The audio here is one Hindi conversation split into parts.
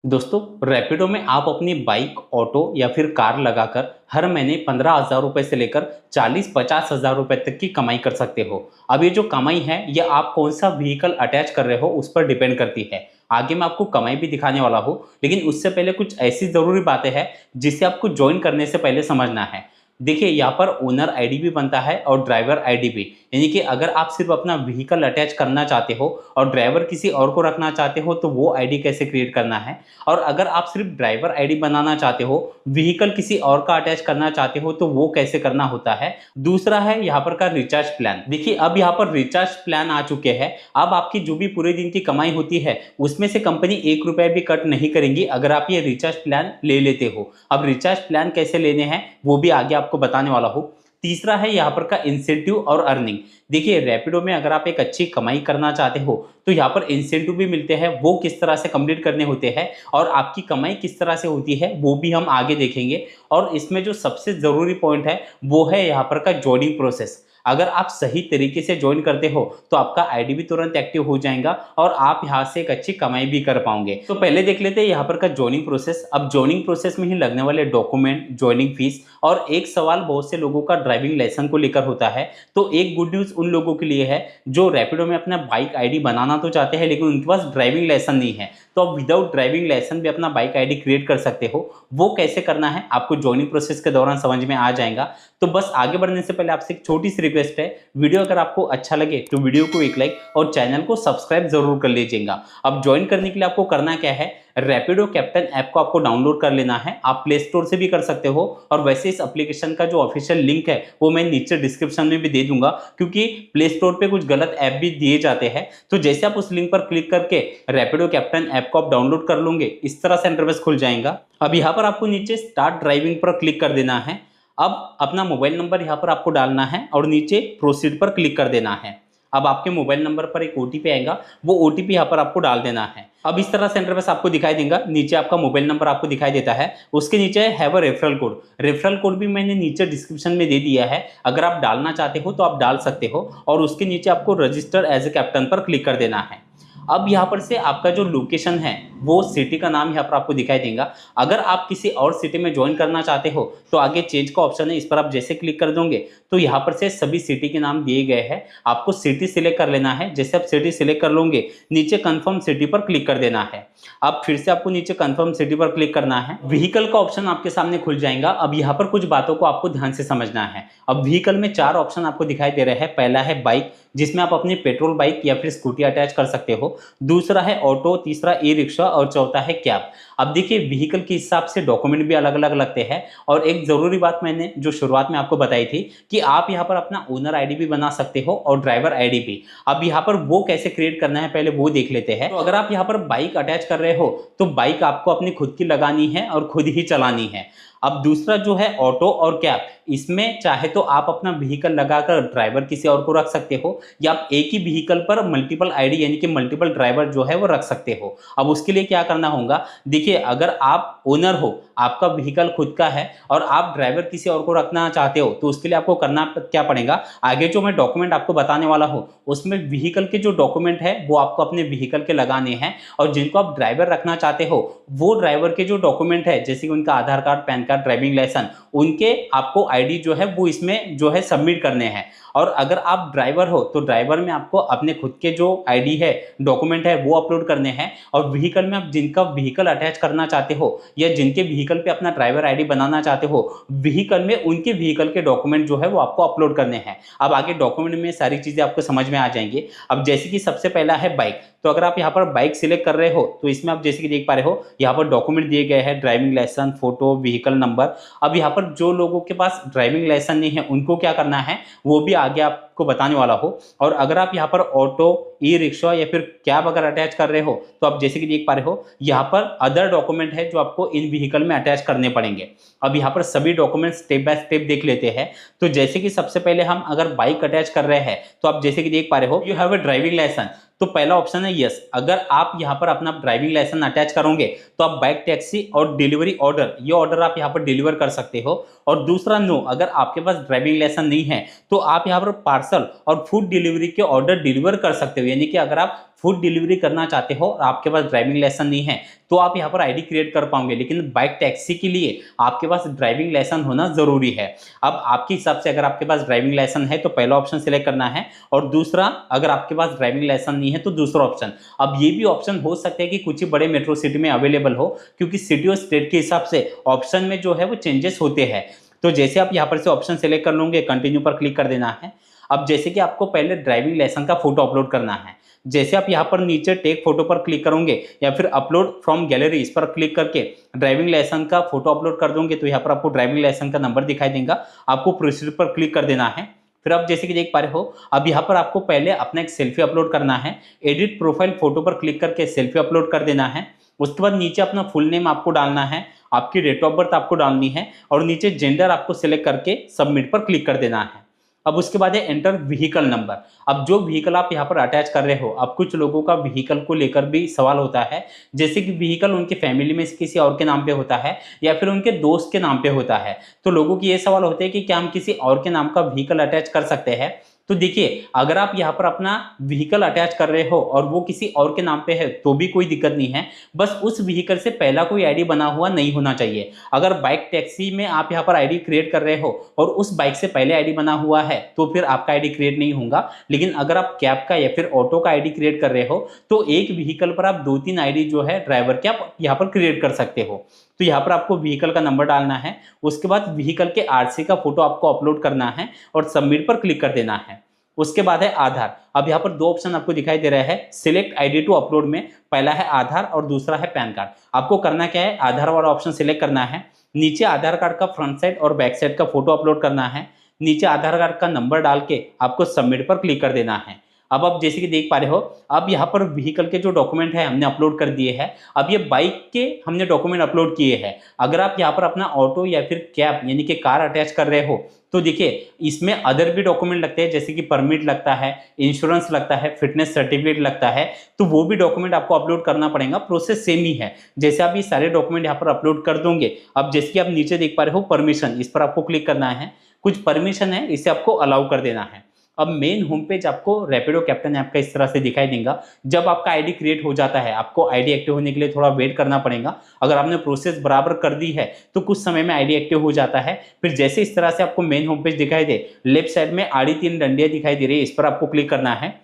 दोस्तों, रैपिडो में आप अपनी बाइक, ऑटो या फिर कार लगाकर हर महीने 15,000 रुपए से लेकर 40-50,000 रुपए तक की कमाई कर सकते हो। अब ये जो कमाई है, ये आप कौन सा व्हीकल अटैच कर रहे हो उस पर डिपेंड करती है। आगे मैं आपको कमाई भी दिखाने वाला हूँ, लेकिन उससे पहले कुछ ऐसी ज़रूरी बातें हैं जिसे आपको ज्वाइन करने से पहले समझना है। देखिए, यहाँ पर ओनर आईडी भी बनता है और ड्राइवर आईडी भी। यानी कि अगर आप सिर्फ अपना व्हीकल अटैच करना चाहते हो और ड्राइवर किसी और को रखना चाहते हो, तो वो आईडी कैसे क्रिएट करना है। और अगर आप सिर्फ ड्राइवर आईडी बनाना चाहते हो, व्हीकल किसी और का अटैच करना चाहते हो, तो वो कैसे करना होता है। दूसरा है यहाँ पर का रिचार्ज प्लान। देखिए, अब यहाँ पर रिचार्ज प्लान आ चुके हैं। अब आपकी जो भी पूरे दिन की कमाई होती है, उसमें से कंपनी 1 रुपया भी कट नहीं करेंगी अगर आप ये रिचार्ज प्लान ले लेते हो। अब रिचार्ज प्लान कैसे लेने हैं वो भी आगे आपको बताने वाला हूँ। तीसरा है यहाँ पर का इंसेंटिव और अर्निंग। देखिए, रैपिडो में अगर आप एक अच्छी कमाई करना चाहते हो, तो यहाँ पर इंसेंटिव भी मिलते हैं, वो किस तरह से कंप्लीट करने होते हैं और आपकी कमाई किस तरह से होती है वो भी हम आगे देखेंगे। और इसमें जो सबसे ज़रूरी पॉइंट है वो है यहाँ पर का जॉइनिंग प्रोसेस। अगर आप सही तरीके से ज्वाइन करते हो तो आपका आईडी भी तुरंत एक्टिव हो जाएगा और आप यहाँ से एक अच्छी कमाई भी कर पाओगे। तो पहले देख लेते हैं यहाँ पर का ज्वाइनिंग प्रोसेस। अब ज्वाइनिंग प्रोसेस में ही लगने वाले डॉक्यूमेंट, ज्वाइनिंग फीस और एक सवाल बहुत से लोगों का ड्राइविंग लाइसेंस को लेकर होता है। तो एक गुड न्यूज़ उन लोगों के लिए है जो रैपिडो में अपना बाइक आईडी बनाना तो चाहते हैं, लेकिन उनके पास ड्राइविंग लाइसेंस नहीं है। तो आप विदाउट ड्राइविंग लाइसेंस भी अपना बाइक आईडी क्रिएट कर सकते हो। वो कैसे करना है आपको ज्वाइनिंग प्रोसेस के दौरान समझ में आ जाएगा। तो बस आगे बढ़ने से पहले आपसे एक छोटी सी रिक्वेस्ट है, वीडियो अगर आपको अच्छा लगे तो वीडियो को एक लाइक और चैनल को सब्सक्राइब जरूर कर लीजिएगा। अब ज्वाइन करने के लिए आपको करना क्या है, रैपिडो कैप्टन ऐप को आपको डाउनलोड कर लेना है। आप प्ले स्टोर से भी कर सकते हो और वैसे इस एप्लीकेशन का जो ऑफिशियल लिंक है वो मैं नीचे डिस्क्रिप्शन में भी दे दूंगा, क्योंकि प्ले स्टोर पे कुछ गलत ऐप भी दिए जाते हैं। तो जैसे आप उस लिंक पर क्लिक करके रैपिडो कैप्टन ऐप को आप डाउनलोड कर लोगे, इस तरह से इंटरफेस खुल जाएगा। अब यहाँ पर आपको नीचे स्टार्ट ड्राइविंग पर क्लिक कर देना है। अब अपना मोबाइल नंबर यहाँ पर आपको डालना है और नीचे प्रोसीड पर क्लिक कर देना है। अब आपके मोबाइल नंबर पर एक ओटीपी आएगा, वो ओटीपी यहाँ पर आपको डाल देना है। अब इस तरह से इंटरफेस आपको दिखाई देगा। नीचे आपका मोबाइल नंबर आपको दिखाई देता है, उसके नीचे have a referral code. Referral code भी मैंने नीचे डिस्क्रिप्शन में दे दिया है, अगर आप डालना चाहते हो तो आप डाल सकते हो। और उसके नीचे आपको रजिस्टर एज ए कैप्टन पर क्लिक कर देना है। अब यहाँ पर से आपका जो लोकेशन है वो सिटी का नाम यहाँ पर आपको दिखाई देगा। अगर आप किसी और सिटी में ज्वाइन करना चाहते हो तो आगे चेंज का ऑप्शन है, इस पर आप जैसे क्लिक कर दोगे तो यहाँ पर से सभी सिटी के नाम दिए गए हैं। आपको सिटी सिलेक्ट कर लेना है। जैसे आप सिटी सिलेक्ट कर लोगे, नीचे कंफर्म सिटी पर क्लिक कर देना है। अब फिर से आपको नीचे कंफर्म सिटी पर क्लिक करना है। व्हीकल का ऑप्शन आपके सामने खुल जाएगा। अब यहाँ पर कुछ बातों को आपको ध्यान से समझना है। अब व्हीकल में 4 ऑप्शन आपको दिखाई दे रहे हैं। पहला है बाइक, जिसमें आप अपनी पेट्रोल बाइक या फिर स्कूटी अटैच कर सकते हो। दूसरा है ऑटो, तीसरा ई रिक्शा और चौथा है कैब। अब देखिए, व्हीकल के हिसाब से डॉक्यूमेंट भी अलग अलग लगते हैं। और एक जरूरी बात मैंने जो शुरुआत में आपको बताई थी कि आप यहाँ पर अपना ओनर आईडी भी बना सकते हो और ड्राइवर आईडी भी। अब यहाँ पर वो कैसे क्रिएट करना है पहले वो देख लेते हैं। तो अगर आप यहाँ पर बाइक अटैच कर रहे हो तो बाइक आपको अपनी खुद की लगानी है और खुद ही चलानी है। अब दूसरा जो है ऑटो और कैब, इसमें चाहे तो आप अपना व्हीकल लगाकर ड्राइवर किसी और को रख सकते हो, या आप एक ही व्हीकल पर मल्टीपल आईडी यानी कि मल्टीपल ड्राइवर जो है वो रख सकते हो। अब उसके लिए क्या करना होगा, देखिए, अगर आप ओनर हो, आपका व्हीकल खुद का है और आप ड्राइवर किसी और को रखना चाहते हो, तो उसके लिए आपको करना क्या पड़ेगा, आगे जो मैं डॉक्यूमेंट आपको बताने वाला हूँ उसमें व्हीकल के जो डॉक्यूमेंट है वो आपको अपने व्हीकल के लगाने हैं। और जिनको आप ड्राइवर रखना चाहते हो वो ड्राइवर के जो डॉक्यूमेंट है, जैसे कि उनका Aadhaar card, PAN card, driving licence, उनके आपको आईडी जो है वो इसमें जो है सबमिट करने हैं। और अगर आप ड्राइवर हो तो ड्राइवर में आपको अपने खुद के जो आईडी है, डॉक्यूमेंट है, वो अपलोड करने हैं। और व्हीकल में आप जिनका व्हीकल अटैच करना चाहते हो या जिनके व्हीकल पे अपना ड्राइवर आईडी बनाना चाहते हो, व्हीकल में उनके व्हीकल के डॉक्यूमेंट जो है वो आपको अपलोड करने हैं। अब आगे डॉक्यूमेंट में सारी चीजें आपको समझ में आ जाएंगी। अब जैसे कि सबसे पहला है बाइक, तो अगर आप यहाँ पर बाइक सिलेक्ट कर रहे हो तो इसमें आप जैसे कि देख पा रहे हो यहाँ पर डॉक्यूमेंट दिए गए हैं, driving licence, photo, vehicle number. अब यहाँ पर जो लोगों के पास ड्राइविंग लाइसेंस नहीं है उनको क्या करना है वो भी आगे आपको बताने वाला हो। और अगर आप यहाँ पर ऑटो, ई रिक्शा या फिर कैब अगर अटैच कर रहे हो तो आप जैसे कि देख पा रहे हो यहाँ पर अदर डॉक्यूमेंट है जो आपको इन व्हीकल में अटैच करने पड़ेंगे। अब यहाँ पर सभी डॉक्यूमेंट स्टेप बाय स्टेप देख लेते हैं। तो जैसे कि सबसे पहले हम अगर बाइक अटैच कर रहे हैं तो आप जैसे कि देख पा रहे हो you have a driving licence, तो पहला ऑप्शन है यस। अगर आप यहाँ पर अपना ड्राइविंग लाइसेंस अटैच करोगे तो आप बाइक टैक्सी और डिलीवरी ऑर्डर, ये ऑर्डर आप यहाँ पर डिलीवर कर सकते हो। और दूसरा नो, अगर आपके पास ड्राइविंग लाइसेंस नहीं है तो आप यहाँ पर पार्सल और फूड डिलीवरी के ऑर्डर डिलीवर कर सकते हो। यानी कि अगर आप फूड डिलीवरी करना चाहते हो और आपके पास ड्राइविंग लाइसेंस नहीं है तो आप यहाँ पर आईडी क्रिएट कर पाओगे, लेकिन बाइक टैक्सी के लिए आपके पास ड्राइविंग लाइसेंस होना जरूरी है। अब आपके हिसाब से अगर आपके पास ड्राइविंग लाइसेंस है तो पहला ऑप्शन सिलेक्ट करना है, और दूसरा अगर आपके पास ड्राइविंग लाइसेंस नहीं है तो दूसरा ऑप्शन। अब ये भी ऑप्शन हो सकता है कि कुछ ही बड़े मेट्रो सिटी में अवेलेबल हो, क्योंकि सिटी और स्टेट के हिसाब से ऑप्शन में जो है वो चेंजेस होते हैं। तो जैसे आप यहाँ पर से ऑप्शन सेलेक्ट कर लोगे, कंटिन्यू पर क्लिक कर देना है। अब जैसे कि आपको पहले ड्राइविंग लाइसेंस का फोटो अपलोड करना है, जैसे आप यहाँ पर नीचे टेक फोटो पर क्लिक करोगे या फिर अपलोड फ्रॉम गैलरी इस पर क्लिक करके ड्राइविंग लाइसेंस का फोटो अपलोड कर दोगे तो यहाँ पर आपको ड्राइविंग लाइसेंस का नंबर दिखाई देगा। आपको प्रोसीड पर क्लिक कर देना है। फिर आप जैसे कि देख पा रहे हो, अब यहाँ पर आपको पहले अपना एक सेल्फी अपलोड करना है। एडिट प्रोफाइल फोटो पर क्लिक करके सेल्फी अपलोड कर देना है। उसके बाद नीचे अपना फुल नेम आपको डालना है, आपकी डेट ऑफ बर्थ आपको डालनी है, और नीचे जेंडर आपको सिलेक्ट करके सबमिट पर क्लिक कर देना है। अब उसके बाद है एंटर व्हीकल नंबर। अब जो व्हीकल आप यहाँ पर अटैच कर रहे हो, अब कुछ लोगों का व्हीकल को लेकर भी सवाल होता है, जैसे कि व्हीकल उनके फैमिली में किसी और के नाम पे होता है या फिर उनके दोस्त के नाम पे होता है। तो लोगों की ये सवाल होते हैं कि क्या हम किसी और के नाम का व्हीकल अटैच कर सकते हैं। तो देखिए, अगर आप यहाँ पर अपना व्हीकल अटैच कर रहे हो और वो किसी और के नाम पे है तो भी कोई दिक्कत नहीं है, बस उस व्हीकल से पहला कोई आईडी बना हुआ नहीं होना चाहिए। अगर बाइक टैक्सी में आप यहाँ पर आईडी क्रिएट कर रहे हो और उस बाइक से पहले आईडी बना हुआ है तो फिर आपका आईडी क्रिएट नहीं होगा। लेकिन अगर आप कैब का या फिर ऑटो का आईडी क्रिएट कर रहे हो तो एक व्हीकल पर आप 2-3 आईडी जो है ड्राइवर के आप यहाँ पर क्रिएट कर सकते हो। तो यहाँ पर आपको व्हीकल का नंबर डालना है, उसके बाद व्हीकल के आरसी का फोटो आपको अपलोड करना है और सबमिट पर क्लिक कर देना है। उसके बाद है आधार। अब यहाँ पर 2 ऑप्शन आपको दिखाई दे रहा है सिलेक्ट आईडी टू अपलोड में, पहला है आधार और दूसरा है पैन कार्ड। आपको करना क्या है, आधार वाला ऑप्शन सिलेक्ट करना है। नीचे आधार कार्ड का फ्रंट साइड और बैक साइड का फोटो अपलोड करना है। नीचे आधार कार्ड का नंबर डाल के आपको सबमिट पर क्लिक कर देना है। अब आप जैसे कि देख पा रहे हो, अब यहाँ पर व्हीकल के जो डॉक्यूमेंट है हमने अपलोड कर दिए हैं। अब ये बाइक के हमने डॉक्यूमेंट अपलोड किए हैं। अगर आप यहाँ पर अपना ऑटो या फिर कैब यानी कि कार अटैच कर रहे हो तो देखिए इसमें अदर भी डॉक्यूमेंट लगते हैं, जैसे कि परमिट लगता है, इंश्योरेंस लगता है, फिटनेस सर्टिफिकेट लगता है, तो वो भी डॉक्यूमेंट आपको अपलोड करना पड़ेगा। प्रोसेस सेम ही है। जैसे आप ये सारे डॉक्यूमेंट यहाँ पर अपलोड कर दोगे, अब जैसे कि आप नीचे देख पा रहे हो परमिशन, इस पर आपको क्लिक करना है। कुछ परमिशन है इसे आपको अलाउ कर देना है। अब मेन होम पेज आपको रैपिडो कैप्टन ऐप का इस तरह से दिखाई देगा। जब आपका आईडी क्रिएट हो जाता है, आपको आईडी एक्टिव होने के लिए थोड़ा वेट करना पड़ेगा। अगर आपने प्रोसेस बराबर कर दी है तो कुछ समय में आईडी एक्टिव हो जाता है। फिर जैसे इस तरह से आपको मेन होम पेज दिखाई दे, लेफ्ट साइड में आड़ी 3 डंडियां दिखाई दे रही है, इस पर आपको क्लिक करना है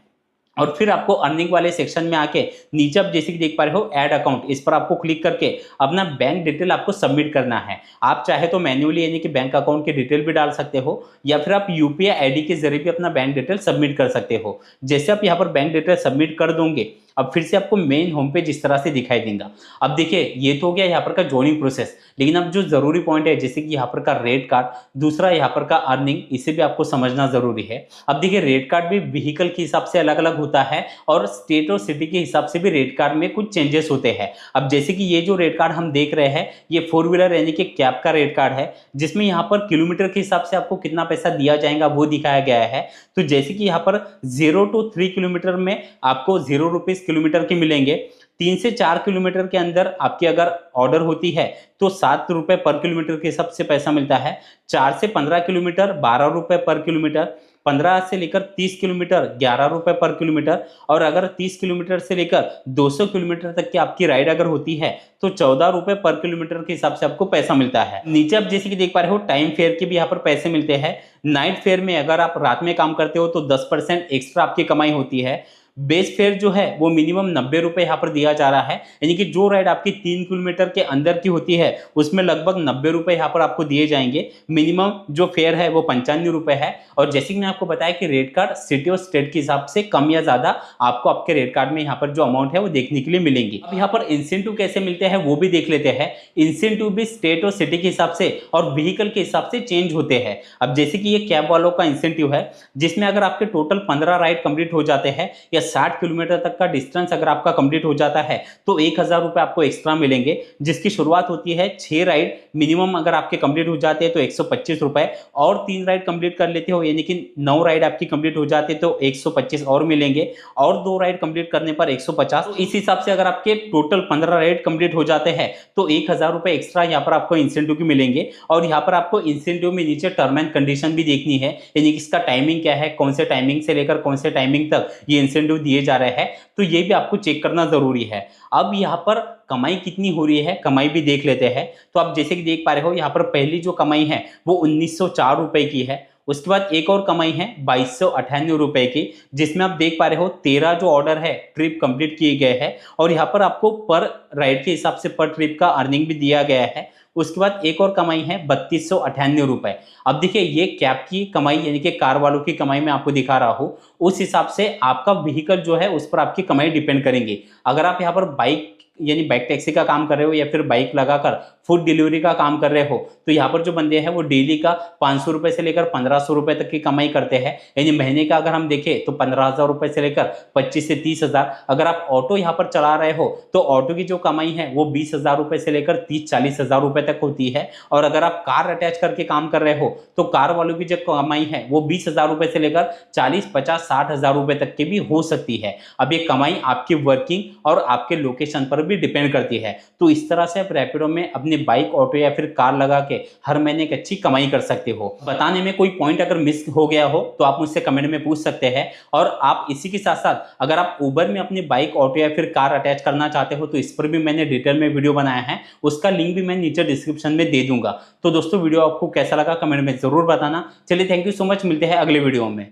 और फिर आपको अर्निंग वाले सेक्शन में आके नीचे आप जैसे कि देख पा रहे हो ऐड अकाउंट, इस पर आपको क्लिक करके अपना बैंक डिटेल आपको सबमिट करना है। आप चाहे तो मैन्युअली यानी कि बैंक अकाउंट की डिटेल भी डाल सकते हो या फिर आप यूपीआई आईडी के जरिए भी अपना बैंक डिटेल सबमिट कर सकते हो। जैसे आप यहाँ पर बैंक डिटेल सबमिट कर दोगे, अब फिर से आपको मेन होम पेज इस तरह से दिखाई देगा। अब देखिए ये तो हो गया यहाँ पर का जॉइनिंग प्रोसेस, लेकिन अब जो जरूरी पॉइंट है जैसे कि यहाँ पर का रेट कार्ड, दूसरा यहाँ पर का अर्निंग, इसे भी आपको समझना जरूरी है। अब देखिए रेट कार्ड भी व्हीकल के हिसाब से अलग अलग होता है और स्टेट और सिटी के हिसाब से भी रेट कार्ड में कुछ चेंजेस होते हैं। अब जैसे कि ये जो रेट कार्ड हम देख रहे हैं ये 4 व्हीलर यानी कि कैब का रेट कार्ड है, जिसमें यहाँ पर किलोमीटर के हिसाब से आपको कितना पैसा दिया जाएगा वो दिखाया गया है। तो जैसे कि यहाँ पर 0 to 3 किलोमीटर में आपको 0 रुपीज किलोमीटर के मिलेंगे। 3 से 4 किलोमीटर के अंदर आपकी अगर ऑर्डर होती है तो 7 रुपए पर किलोमीटर के हिसाब से पैसा मिलता है। 4 से 15 किलोमीटर 12 रुपए पर किलोमीटर, 15 से लेकर 30 किलोमीटर 11 रुपए पर किलोमीटर, और अगर 30 किलोमीटर से लेकर 200 किलोमीटर तक की आपकी राइड अगर होती है तो 14 रुपए पर किलोमीटर के हिसाब से आपको पैसा मिलता है। नीचे आप जैसे कि देख पा रहे हो टाइम फेयर के भी यहाँ पर पैसे मिलते हैं। नाइट फेयर में अगर आप रात में काम करते हो तो 10% एक्स्ट्रा आपकी कमाई होती है। बेस फेयर जो है वो मिनिमम 90 रुपए यहाँ पर दिया जा रहा है, यानी कि जो राइड आपकी 3 किलोमीटर के अंदर की होती है उसमें लगभग 90 रुपए यहाँ पर आपको दिए जाएंगे। मिनिमम जो फेयर है वो 95 रुपए है। और जैसे कि मैं आपको बताया कि रेट कार्ड सिटी और स्टेट के हिसाब से कम या ज्यादा आपको आपके रेट कार्ड में यहाँ पर जो अमाउंट है वो देखने के लिए मिलेंगी। अब यहाँ पर इंसेंटिव कैसे मिलते हैं वो भी देख लेते हैं। इंसेंटिव भी स्टेट और सिटी के हिसाब से और व्हीकल के हिसाब से चेंज होते हैं। अब जैसे कि ये कैब वालों का इंसेंटिव है, जिसमें अगर आपके टोटल 15 राइड कंप्लीट हो जाते हैं या 60 किलोमीटर तक का डिस्टेंस अगर आपका कंप्लीट हो जाता है तो 1000 रुपए आपको एक्स्ट्रा मिलेंगे, जिसकी शुरुआत होती है 6 राइड मिनिमम अगर आपके कंप्लीट हो जाते हैं तो 125 रुपए, और 3 राइड कंप्लीट कर लेते हो यानी कि 9 राइड आपकी कंप्लीट हो जाती है तो 125 और मिलेंगे, और 2 राइड कंप्लीट करने पर 150। तो इस हिसाब से अगर आपके टोटल 15 राइड कंप्लीट हो जाते हैं तो 1000 रुपए एक्स्ट्रा यहाँ पर आपको इंसेंटिव की मिलेंगे। और यहाँ पर आपको इंसेंटिव में नीचे टर्म एंड कंडीशन भी देखनी है, यानी कि इसका टाइमिंग क्या है, कौन से टाइमिंग से लेकर कौन से टाइमिंग तक ये इंसेंटिव इंसेंटिव दिए जा रहे हैं, तो ये भी आपको चेक करना ज़रूरी है। अब यहाँ पर कमाई कितनी हो रही है, कमाई भी देख लेते हैं। तो आप जैसे कि देख पा रहे हो, यहाँ पर पहली जो कमाई है वो 1904 रुपए की है। उसके बाद एक और कमाई है 2298 रुपए की, जिसमें आप देख पा रहे हो 13 जो ऑर्डर है ट्रिप कंप्लीट किए गए हैं, और यहाँ पर आपको पर राइड के हिसाब से पर ट्रिप का अर्निंग भी दिया गया है। उसके बाद एक और कमाई है 3298 रुपए। अब देखिए, ये कैब की कमाई यानी कि कार वालों की कमाई मैं आपको दिखा रहा हूँ। उस हिसाब से आपका व्हीकल जो है उस पर आपकी कमाई डिपेंड करेंगी। अगर आप यहाँ पर बाइक यानी बाइक टैक्सी का काम कर रहे हो या फिर बाइक लगाकर फूड डिलीवरी का काम कर रहे हो, तो यहाँ पर जो बंदे हैं वो डेली का 500 रुपए से लेकर 1500 रुपए तक की कमाई करते हैं। यानी महीने का अगर हम देखें तो 15,000 रुपए से लेकर 25 से 30,000। अगर आप ऑटो यहाँ पर चला रहे हो तो ऑटो की जो कमाई है वो 20,000 रुपए से लेकर 30-40,000 रुपए तक होती है। और अगर आप कार अटैच करके काम कर रहे हो तो कार वालों की जो कमाई है वो 20,000 रुपए से लेकर 40-50-60,000 रुपए तक की भी हो सकती है। अब ये कमाई आपकी वर्किंग और आपके लोकेशन पर भी डिपेंड करती है। तो इस तरह से आप रैपिडो में अपनी बाइक, ऑटो या फिर कार लगा के हर महीने एक अच्छी कमाई कर सकते हो। बताने में कोई पॉइंट अगर मिस हो गया हो तो आप मुझसे कमेंट में पूछ सकते हैं। और आप इसी के साथ साथ अगर आप उबर में अपनी बाइक, ऑटो या फिर कार अटैच करना चाहते हो तो इस पर भी मैंने डिटेल में वीडियो बनाया है, उसका लिंक भी मैं नीचे डिस्क्रिप्शन में दे दूंगा। तो दोस्तों, वीडियो आपको कैसा लगा कमेंट में जरूर बताना। चलिए, थैंक यू सो मच, मिलते हैं अगले वीडियो में।